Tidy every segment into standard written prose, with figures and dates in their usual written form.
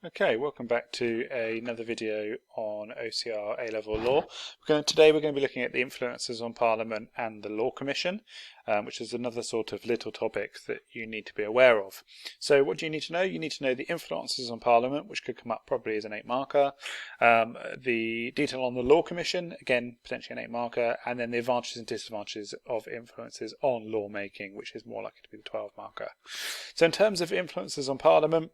Okay, welcome back to another video on OCR A-Level Law. Today we're going to be looking at the influences on Parliament and the Law Commission, which is another sort of little topic that you need to be aware of. So what do you need to know? You need to know the influences on Parliament, which could come up probably as an 8 marker, the detail on the Law Commission, again potentially an 8 marker, and then the advantages and disadvantages of influences on lawmaking, which is more likely to be the 12 marker. So in terms of influences on Parliament,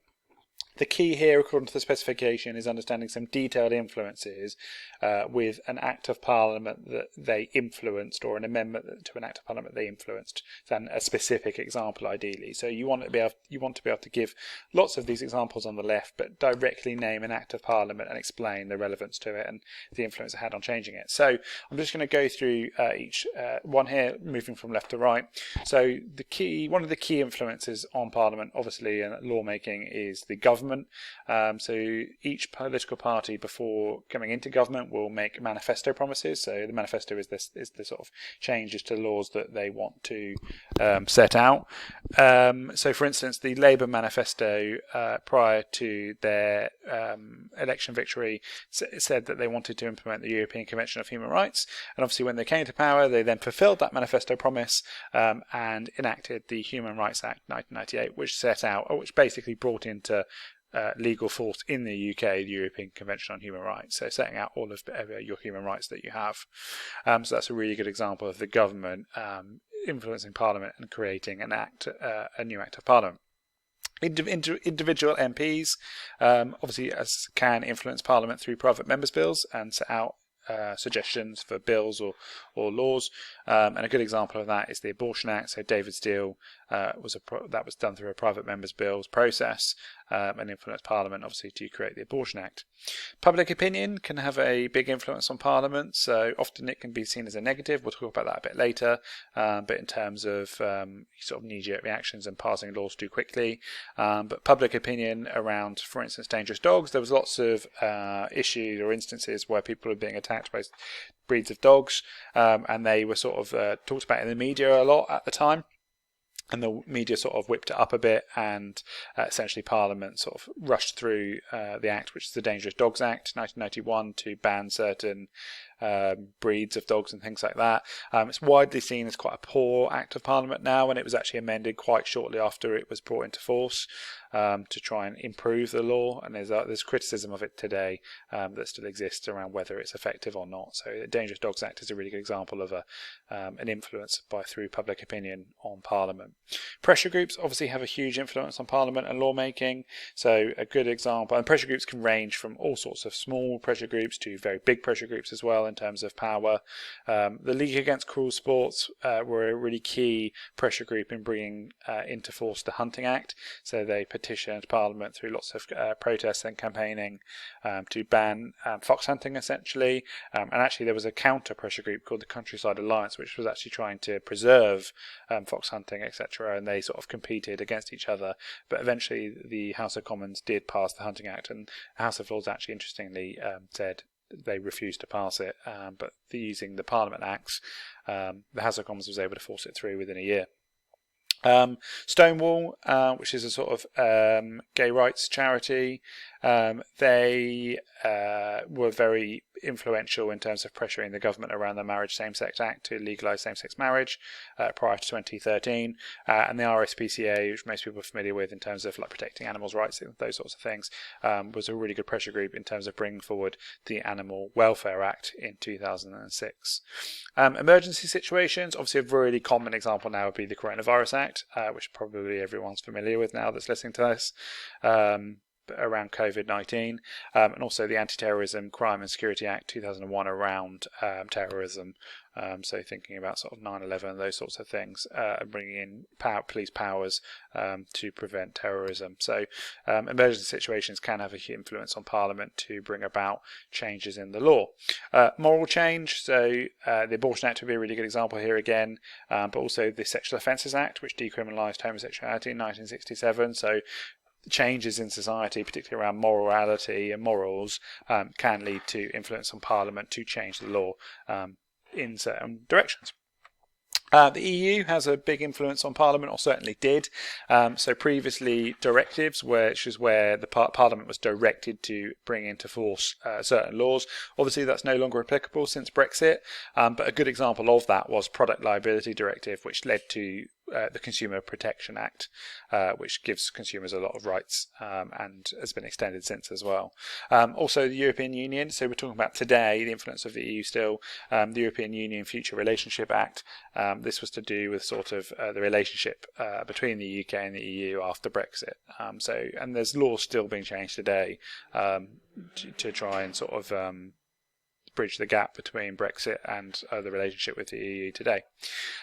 the key here, according to the specification, is understanding some detailed influences with an Act of Parliament that they influenced, or an amendment to an Act of Parliament they influenced, than a specific example, ideally. So you want to be able to give lots of these examples on the left, but directly name an Act of Parliament and explain the relevance to it and the influence it had on changing it. So I'm just going to go through each one here, moving from left to right. So one of the key influences on Parliament, obviously, and lawmaking is the government. So each political party, before coming into government, will make manifesto promises. So the manifesto is the sort of changes to laws that they want to set out. So for instance, the Labour manifesto prior to their election victory said that they wanted to implement the European Convention of Human Rights, and obviously when they came to power they then fulfilled that manifesto promise and enacted the Human Rights Act 1998, which basically brought into legal force in the UK the European Convention on Human Rights, so setting out all of your human rights that you have. So that's a really good example of the government influencing Parliament and creating a new Act of Parliament. Individual MPs obviously can influence Parliament through private members' bills and set out suggestions for bills or laws, and a good example of that is the Abortion Act. So David Steele that was done through a private members' bills process and influenced Parliament, obviously, to create the Abortion Act. Public opinion can have a big influence on Parliament, so often it can be seen as a negative. We'll talk about that a bit later, but in terms of sort of knee-jerk reactions and passing laws too quickly. But public opinion around, for instance, dangerous dogs, there was lots of issues or instances where people were being attacked by breeds of dogs, and they were sort of talked about in the media a lot at the time. And the media sort of whipped it up a bit, and essentially Parliament sort of rushed through the Act, which is the Dangerous Dogs Act 1991, to ban certain breeds of dogs and things like that. It's widely seen as quite a poor Act of Parliament now, and it was actually amended quite shortly after it was brought into force to try and improve the law. And there's criticism of it today that still exists around whether it's effective or not. So the Dangerous Dogs Act is a really good example of an influence through public opinion on Parliament. Pressure groups obviously have a huge influence on Parliament and lawmaking. So a good example, and pressure groups can range from all sorts of small pressure groups to very big pressure groups as well in terms of power. The League Against Cruel Sports were a really key pressure group in bringing into force the Hunting Act. So they petitioned Parliament through lots of protests and campaigning to ban fox hunting, essentially. And actually there was a counter pressure group called the Countryside Alliance, which was actually trying to preserve fox hunting, etc. And they sort of competed against each other. But eventually the House of Commons did pass the Hunting Act, and the House of Lords actually interestingly said they refused to pass it, but using the Parliament Acts, the House of Commons was able to force it through within a year. Stonewall, which is a sort of gay rights charity, they were very influential in terms of pressuring the government around the Marriage Same-Sex Act to legalise same-sex marriage prior to 2013, and the RSPCA, which most people are familiar with in terms of like protecting animals' rights and those sorts of things, was a really good pressure group in terms of bringing forward the Animal Welfare Act in 2006. Emergency situations, obviously a really common example now would be the Coronavirus Act, which probably everyone's familiar with now that's listening to this, around COVID-19, and also the Anti-Terrorism, Crime and Security Act 2001 around terrorism. So thinking about sort of 9/11, those sorts of things, and bringing in police powers to prevent terrorism. So emergency situations can have a huge influence on Parliament to bring about changes in the law. Moral change, so the Abortion Act would be a really good example here again, but also the Sexual Offences Act, which decriminalised homosexuality in 1967. So changes in society, particularly around morality and morals, can lead to influence on Parliament to change the law in certain directions. The EU has a big influence on Parliament, or certainly did. So previously, directives, which is where the Parliament was directed to bring into force certain laws. Obviously, that's no longer applicable since Brexit, but a good example of that was Product Liability Directive, which led to the Consumer Protection Act, which gives consumers a lot of rights and has been extended since as well. Also, the European Union, so we're talking about today, the influence of the EU still, the European Union Future Relationship Act. This was to do with sort of the relationship between the UK and the EU after Brexit. And there's laws still being changed today to try and sort of bridge the gap between Brexit and the relationship with the EU today.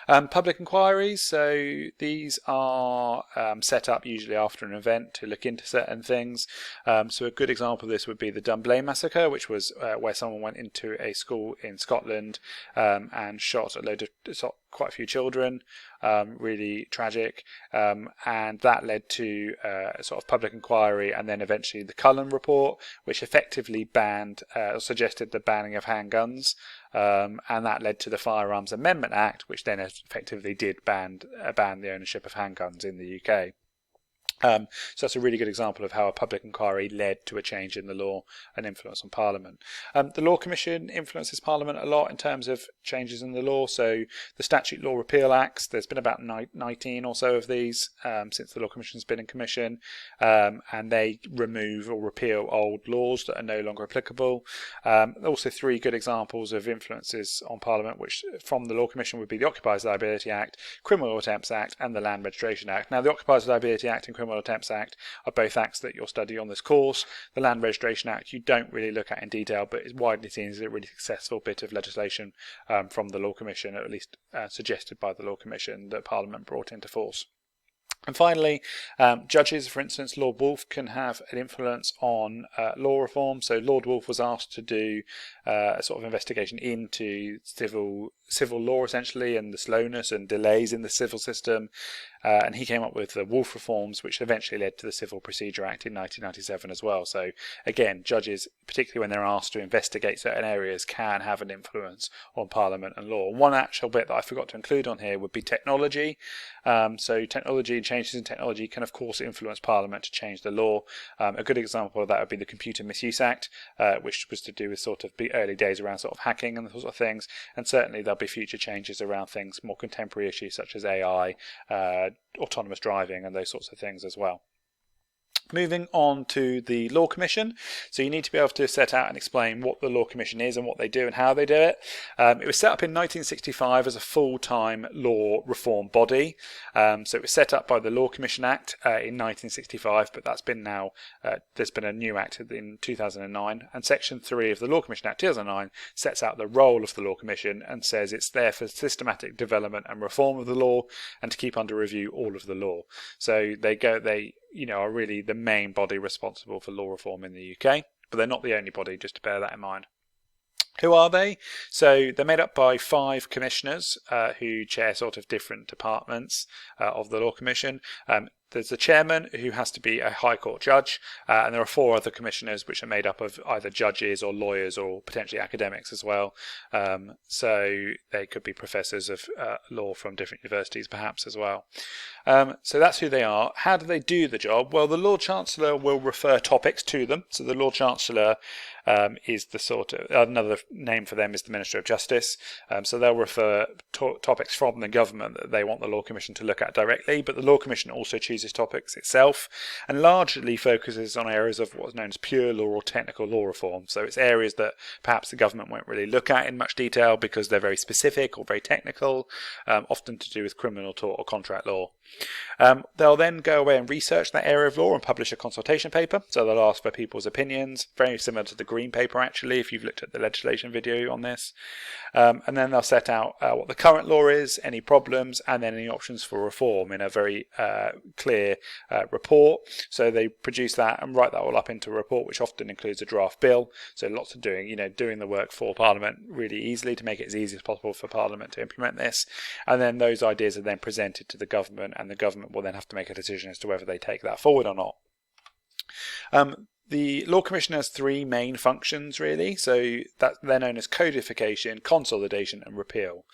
Public inquiries, so these are set up usually after an event to look into certain things. So a good example of this would be the Dunblane massacre, which was where someone went into a school in Scotland and shot quite a few children. Really tragic, and that led to a sort of public inquiry, and then eventually the Cullen report, which effectively banned or suggested the banning of handguns, and that led to the Firearms Amendment Act, which then effectively did ban the ownership of handguns in the UK. So that's a really good example of how a public inquiry led to a change in the law and influence on Parliament. The Law Commission influences Parliament a lot in terms of changes in the law. So the Statute Law Repeal Acts, there's been about 19 or so of these since the Law Commission's been in commission, and they remove or repeal old laws that are no longer applicable. Also, three good examples of influences on Parliament, which from the Law Commission would be the Occupiers Liability Act, Criminal Attempts Act, and the Land Registration Act. Now, the Occupiers Liability Act and Criminal Attempts Act are both acts that you'll study on this course. The Land Registration Act you don't really look at in detail, but is widely seen as a really successful bit of legislation from the Law Commission, or at least suggested by the Law Commission, that Parliament brought into force. And finally, judges, for instance, Lord Woolf can have an influence on law reform. So Lord Woolf was asked to do a sort of investigation into civil law, essentially, and the slowness and delays in the civil system. And he came up with the Woolf reforms, which eventually led to the Civil Procedure Act in 1997 as well. So again, judges, particularly when they're asked to investigate certain areas, can have an influence on Parliament and law. One actual bit that I forgot to include on here would be technology. So technology and changes in technology can, of course, influence Parliament to change the law. A good example of that would be the Computer Misuse Act, which was to do with sort of the early days around sort of hacking and those sorts of things. And certainly there'll be future changes around things, more contemporary issues such as AI, autonomous driving, and those sorts of things as well. Moving on to the Law Commission. So you need to be able to set out and explain what the Law Commission is and what they do and how they do it. It was set up in 1965 as a full-time law reform body. So it was set up by the Law Commission Act in 1965, but that's been now, there's been a new act in 2009. And Section 3 of the Law Commission Act 2009 sets out the role of the Law Commission and says it's there for systematic development and reform of the law and to keep under review all of the law. So they are really the main body responsible for law reform in the UK, but they're not the only body, just to bear that in mind. Who are they? So they're made up by 5 commissioners who chair sort of different departments of the Law Commission. There's the chairman, who has to be a High Court judge, and there are 4 other commissioners which are made up of either judges or lawyers or potentially academics as well. So they could be professors of law from different universities perhaps as well. So that's who they are. How do they do the job? Well, the Lord Chancellor will refer topics to them. So the Lord Chancellor is the sort of, another name for them is the Minister of Justice. So they'll refer topics from the government that they want the Law Commission to look at directly, but the Law Commission also chooses topics itself and largely focuses on areas of what's known as pure law or technical law reform. So it's areas that perhaps the government won't really look at in much detail because they're very specific or very technical, often to do with criminal tort or contract law. They'll then go away and research that area of law and publish a consultation paper. So they'll ask for people's opinions, very similar to the Green Paper actually, if you've looked at the legislation video on this. And then they'll set out what the current law is, any problems, and then any options for reform in a very clear report. So they produce that and write that all up into a report, which often includes a draft bill. So lots of doing the work for Parliament really easily to make it as easy as possible for Parliament to implement this. And then those ideas are then presented to the government, and the government will then have to make a decision as to whether they take that forward or not. The Law Commission has three main functions, really. So that they're known as codification, consolidation, and repeal.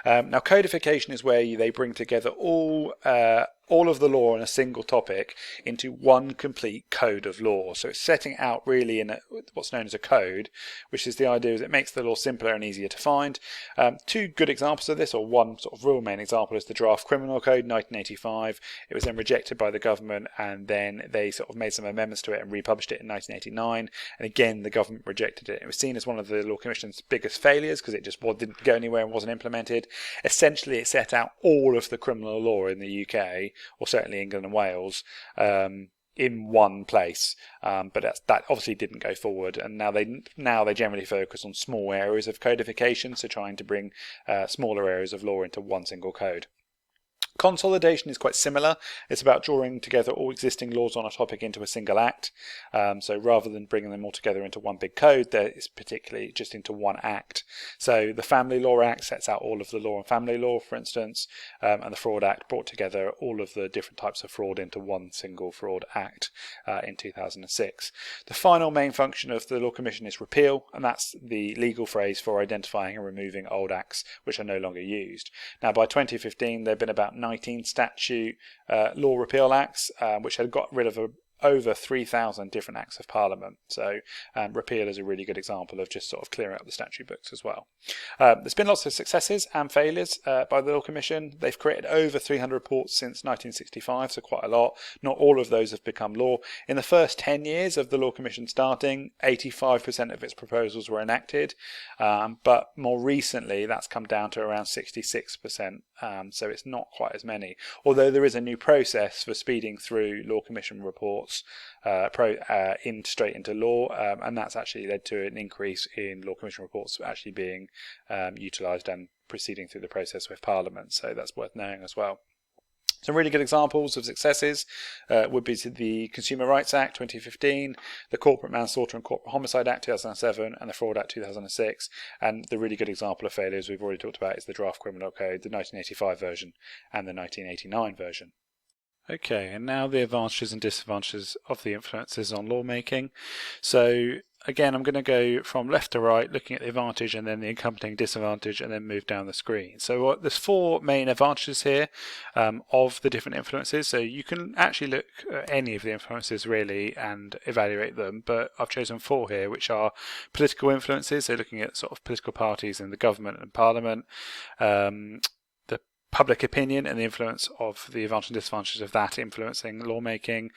Now, codification is where they bring together all of the law on a single topic into one complete code of law. So it's setting out really in what's known as a code, which is the idea is it makes the law simpler and easier to find. Two good examples of this, or one sort of real main example, is the Draft Criminal Code 1985. It was then rejected by the government, and then they sort of made some amendments to it and republished it in 1989. And again, the government rejected it. It was seen as one of the Law Commission's biggest failures because it just didn't go anywhere and wasn't implemented. Essentially, it set out all of the criminal law in the UK, or certainly England and Wales, in one place, but that obviously didn't go forward, and now they generally focus on small areas of codification, so trying to bring smaller areas of law into one single code. Consolidation is quite similar. It's about drawing together all existing laws on a topic into a single act. So rather than bringing them all together into one big code, it's particularly just into one act. So the Family Law Act sets out all of the law and family law, for instance, and the Fraud Act brought together all of the different types of fraud into one single fraud act in 2006. The final main function of the Law Commission is repeal, and that's the legal phrase for identifying and removing old acts which are no longer used. Now, by 2015, there have been about 19 statute law repeal acts, which had got rid of over 3,000 different acts of parliament. So repeal is a really good example of just sort of clearing up the statute books as well. There's been lots of successes and failures by the Law Commission. They've created over 300 reports since 1965, so quite a lot. Not all of those have become law. In the first 10 years of the Law Commission starting, 85% of its proposals were enacted, but more recently that's come down to around 66%, so it's not quite as many. Although there is a new process for speeding through Law Commission reports straight into law, and that's actually led to an increase in Law Commission reports actually being utilised and proceeding through the process with Parliament, so that's worth knowing as well. Some really good examples of successes would be the Consumer Rights Act 2015, the Corporate Manslaughter and Corporate Homicide Act 2007, and the Fraud Act 2006. And the really good example of failures we've already talked about is the Draft Criminal Code, the 1985 version and the 1989 version. Okay, and now the advantages and disadvantages of the influences on lawmaking. So again, I'm going to go from left to right, looking at the advantage and then the accompanying disadvantage, and then move down the screen. So there's four main advantages here of the different influences. So you can actually look at any of the influences really and evaluate them, but I've chosen four here, which are political influences, so looking at sort of political parties in the government and parliament, public opinion and the influence of the advantages and disadvantages of that influencing lawmaking,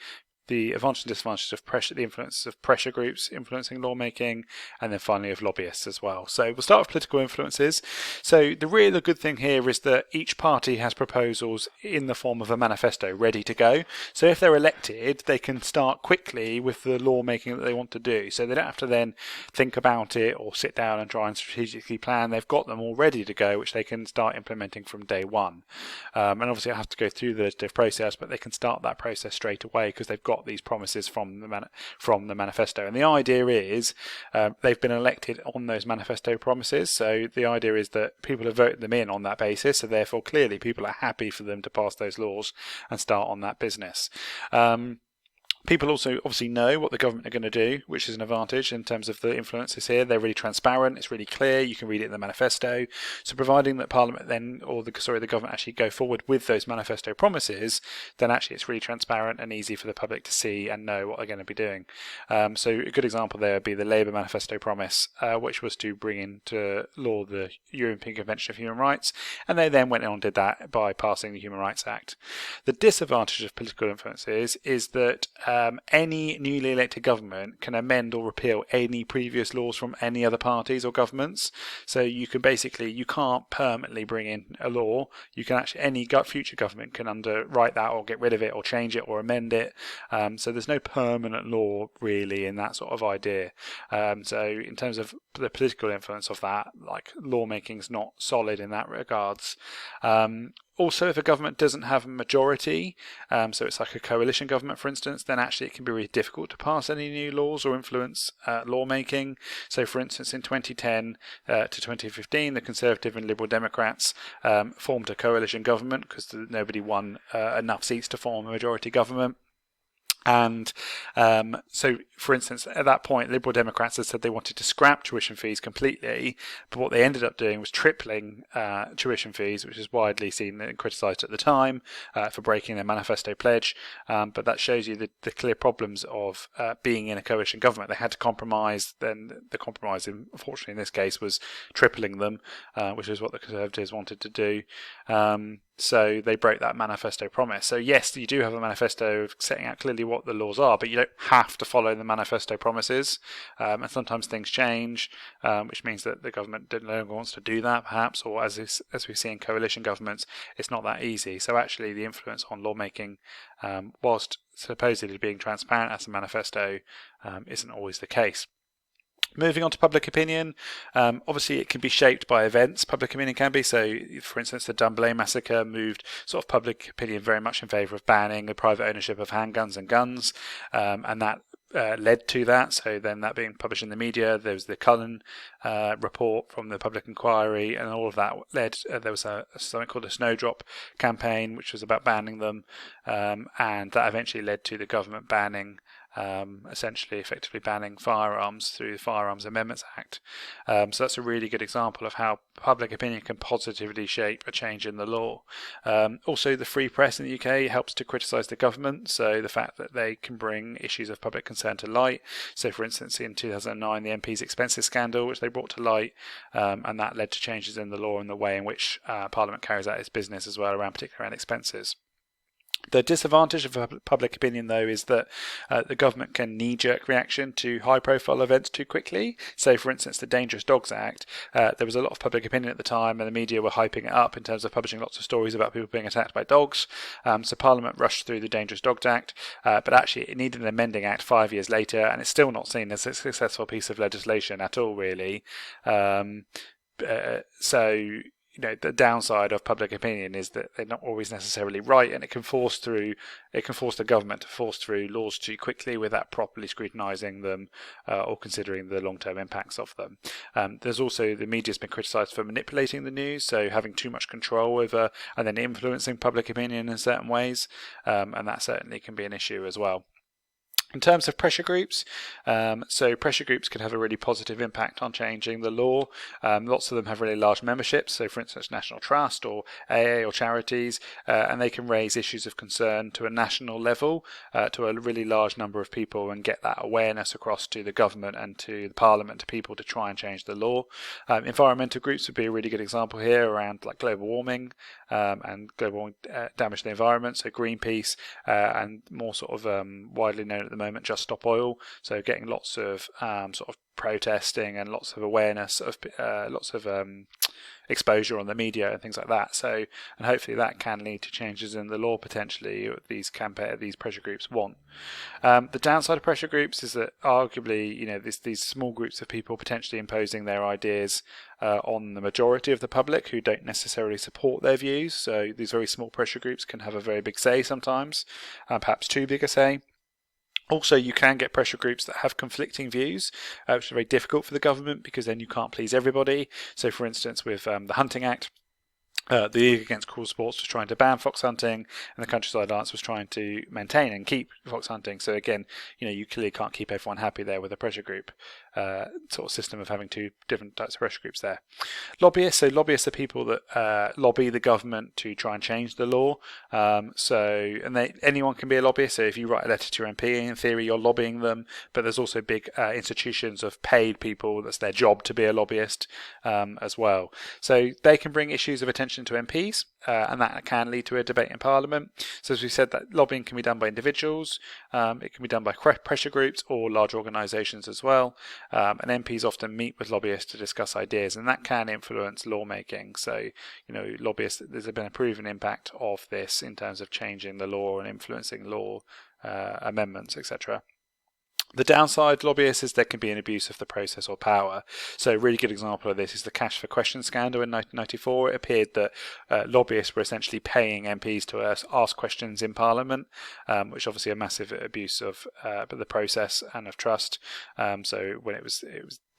the advantages and disadvantages of pressure, the influence of pressure groups influencing lawmaking, and then finally of lobbyists as well. So we'll start with political influences. So the really good thing here is that each party has proposals in the form of a manifesto ready to go. So if they're elected, they can start quickly with the lawmaking that they want to do. So they don't have to then think about it or sit down and try and strategically plan. They've got them all ready to go, which they can start implementing from day one. And obviously I have to go through the legislative process, but they can start that process straight away because they've got these promises from the manifesto, and the idea is they've been elected on those manifesto promises. So the idea is that people have voted them in on that basis, so therefore clearly people are happy for them to pass those laws and start on that business. People also obviously know what the government are going to do, which is an advantage in terms of the influences here. They're really transparent, it's really clear, you can read it in the manifesto. So providing that Parliament then, or the government actually go forward with those manifesto promises, then actually it's really transparent and easy for the public to see and know what they're going to be doing. So a good example there would be the Labour manifesto promise, which was to bring into law the European Convention of Human Rights, and they then went on and did that by passing the Human Rights Act. The disadvantage of political influences is that any newly elected government can amend or repeal any previous laws from any other parties or governments. So you can't permanently bring in a law. You can actually, any future government can underwrite that or get rid of it or change it or amend it. So there's no permanent law really in that sort of idea. So in terms of the political influence of that, like lawmaking is not solid in that regards. Also, if a government doesn't have a majority, so it's like a coalition government, for instance, then actually it can be really difficult to pass any new laws or influence lawmaking. So, for instance, in 2010 to 2015, the Conservative and Liberal Democrats formed a coalition government because nobody won enough seats to form a majority government. And so, for instance, at that point, Liberal Democrats had said they wanted to scrap tuition fees completely, but what they ended up doing was tripling tuition fees, which is widely seen and criticised at the time for breaking their manifesto pledge. But that shows you the clear problems of being in a coalition government. They had to compromise. Then the compromise, unfortunately, in this case, was tripling them, which is what the Conservatives wanted to do. So they broke that manifesto promise. So yes, you do have a manifesto setting out clearly what the laws are, but you don't have to follow the manifesto promises. And sometimes things change, which means that the government no longer wants to do that, perhaps, or as we see in coalition governments, it's not that easy. So actually the influence on lawmaking, whilst supposedly being transparent as a manifesto, isn't always the case. Moving on to public opinion, obviously it can be shaped by events. Public opinion can be. So, for instance, the Dunblane massacre moved sort of public opinion very much in favour of banning the private ownership of handguns and guns, and that led to that. So then that being published in the media, there was the Cullen report from the public inquiry, and all of that led. There was something called a snowdrop campaign, which was about banning them, and that eventually led to the government banning. Essentially effectively banning firearms through the Firearms Amendments Act. So that's a really good example of how public opinion can positively shape a change in the law. Also, the free press in the UK helps to criticise the government, so the fact that they can bring issues of public concern to light. So for instance, in 2009, the MP's expenses scandal, which they brought to light, and that led to changes in the law and the way in which Parliament carries out its business as well, particularly around expenses. The disadvantage of public opinion, though, is that the government can knee-jerk reaction to high-profile events too quickly. So, for instance, the Dangerous Dogs Act, there was a lot of public opinion at the time, and the media were hyping it up in terms of publishing lots of stories about people being attacked by dogs. So Parliament rushed through the Dangerous Dogs Act, but actually it needed an amending act 5 years later, and it's still not seen as a successful piece of legislation at all, really. So the downside of public opinion is that they're not always necessarily right, and it can force the government to force through laws too quickly without properly scrutinising them or considering the long-term impacts of them. There's also the media's been criticised for manipulating the news, so having too much control over and then influencing public opinion in certain ways, and that certainly can be an issue as well. In terms of pressure groups, so pressure groups can have a really positive impact on changing the law. Lots of them have really large memberships, so for instance National Trust or AA or charities, and they can raise issues of concern to a national level to a really large number of people and get that awareness across to the government and to the Parliament, to people to try and change the law. Environmental groups would be a really good example here around like global warming and global damage to the environment, so Greenpeace and more sort of widely known at the moment Just Stop Oil, so getting lots of sort of protesting and lots of awareness of lots of exposure on the media and things like that. So, and hopefully that can lead to changes in the law potentially these pressure groups want. The downside of pressure groups is that arguably, these small groups of people potentially imposing their ideas on the majority of the public who don't necessarily support their views. So these very small pressure groups can have a very big say sometimes, perhaps too big a say. Also, you can get pressure groups that have conflicting views, which is very difficult for the government because then you can't please everybody. So, for instance, with the Hunting Act, the League Against Cruel Sports was trying to ban fox hunting, and the Countryside Alliance was trying to maintain and keep fox hunting. So again, you clearly can't keep everyone happy there with a pressure group sort of system of having two different types of pressure groups there. Lobbyists. So lobbyists are people that lobby the government to try and change the law. Anyone can be a lobbyist. So if you write a letter to your MP, in theory you're lobbying them. But there's also big institutions of paid people that's their job to be a lobbyist as well. So they can bring issues of attention to MPs, and that can lead to a debate in Parliament. So as we said, that lobbying can be done by individuals, it can be done by pressure groups or large organisations as well, and MPs often meet with lobbyists to discuss ideas, and that can influence lawmaking. So lobbyists, there's been a proven impact of this in terms of changing the law and influencing law amendments, etc. The downside, lobbyists, is there can be an abuse of the process or power. So a really good example of this is the Cash for Questions scandal in 1994. It appeared that lobbyists were essentially paying MPs to ask questions in Parliament, which obviously a massive abuse of the process and of trust. So when it was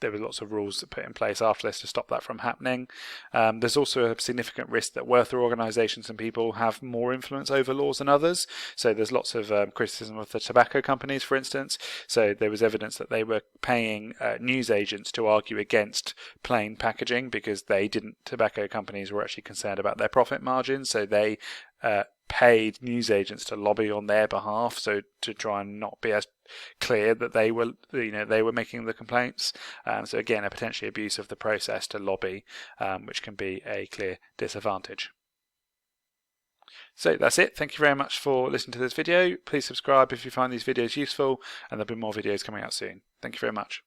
there were lots of rules that put in place after this to stop that from happening. There's also a significant risk that worker organisations and people have more influence over laws than others. So there's lots of criticism of the tobacco companies, for instance. So there was evidence that they were paying news agents to argue against plain packaging because tobacco companies were actually concerned about their profit margins. So they paid news agents to lobby on their behalf, so to try and not be as clear that they were making the complaints. So again, a potentially abuse of the process to lobby, which can be a clear disadvantage. So that's it. Thank you very much for listening to this video. Please subscribe if you find these videos useful, and there'll be more videos coming out soon. Thank you very much.